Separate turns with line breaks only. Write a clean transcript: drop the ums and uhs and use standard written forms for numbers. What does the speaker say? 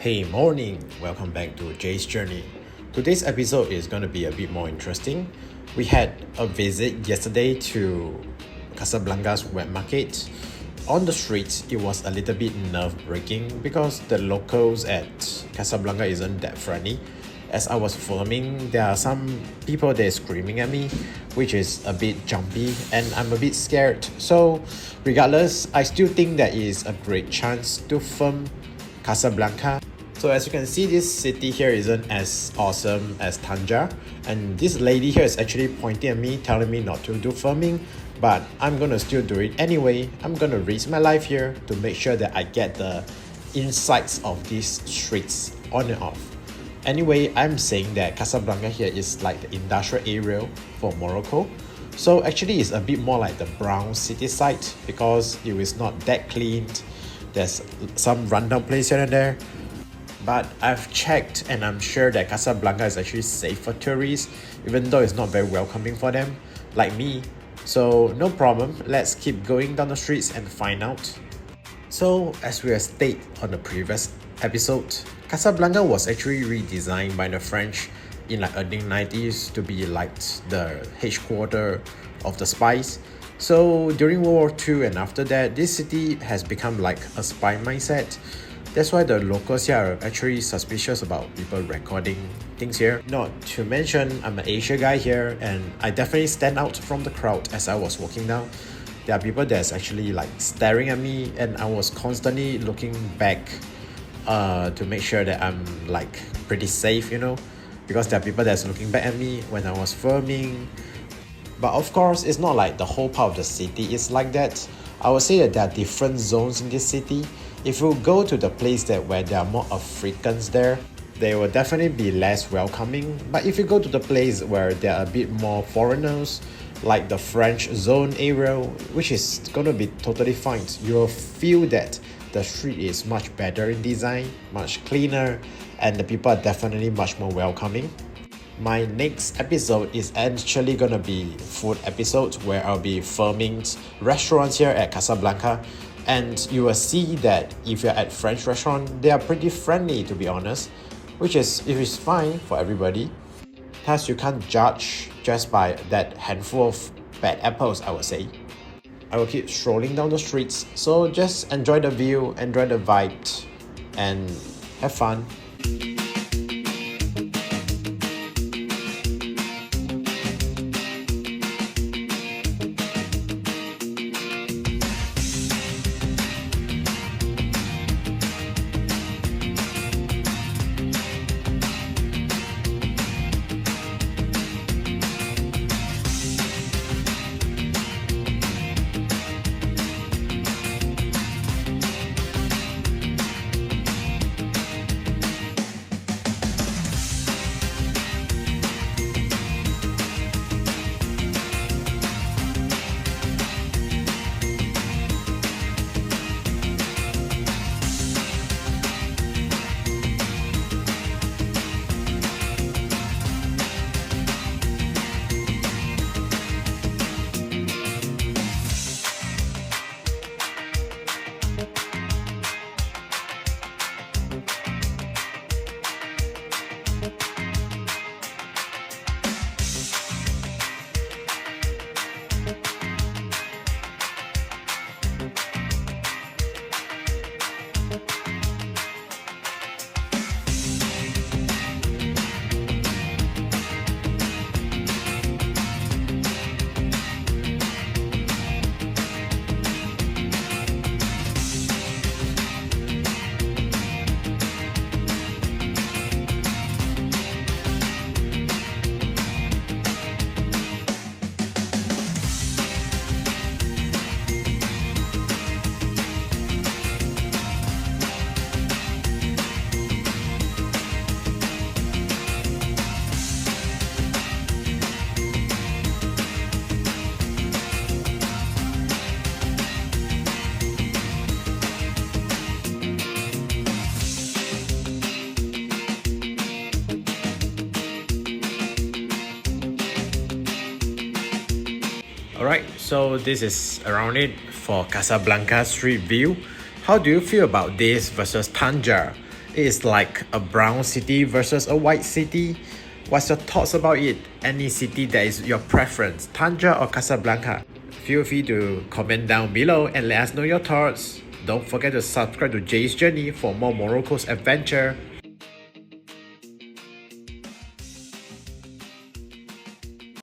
Hey morning, welcome back to Jay's Journey. Today's episode is going to be a bit more interesting. We had a visit yesterday to Casablanca's wet market. On the streets, it was a little bit nerve-wracking because the locals at Casablanca isn't that friendly. As I was filming, there are some people there screaming at me, which is a bit jumpy and I'm a bit scared. So regardless, I still think that is a great chance to film Casablanca. So as you can see, this city here isn't as awesome as Tangier, and this lady here is actually pointing at me, telling me not to do filming, but I'm gonna still do it anyway. I'm gonna risk my life here to make sure that I get the insights of these streets on and off. Anyway, I'm saying that Casablanca here is like the industrial area for Morocco. So actually it's a bit more like the brown city site because it is not that clean. There's some rundown place here and there. But I've checked and I'm sure that Casablanca is actually safe for tourists, even though it's not very welcoming for them, like me. So no problem, let's keep going down the streets and find out. So as we have stated on the previous episode, Casablanca was actually redesigned by the French in like early 90s to be like the headquarters of the spies. So during World War II and after that, this city has become like a spy mindset. That's why the locals here are actually suspicious about people recording things here. Not to mention, I'm an Asian guy here and I definitely stand out from the crowd as I was walking down. There are people that's actually like staring at me and I was constantly looking back to make sure that I'm like pretty safe, you know, because there are people that's looking back at me when I was filming. But of course, it's not like the whole part of the city is like that. I would say that there are different zones in this city. If you go to the place where there are more Africans there, they will definitely be less welcoming. But if you go to the place where there are a bit more foreigners, like the French zone area, which is gonna be totally fine, you'll feel that the street is much better in design, much cleaner, and the people are definitely much more welcoming. My next episode is actually gonna be food episode where I'll be filming restaurants here at Casablanca, and you will see that if you're at French restaurant, they are pretty friendly to be honest, which is fine for everybody. Thus you can't judge just by that handful of bad apples, I would say. I will keep strolling down the streets, so just enjoy the view, enjoy the vibe, and have fun. Alright, so this is around it for Casablanca street view. How do you feel about this versus Tangier? It's like a brown city versus a white city. What's your thoughts about it? Any city that is your preference, Tanja or Casablanca? Feel free to comment down below and let us know your thoughts. Don't forget to subscribe to Jay's Journey for more Morocco's adventure.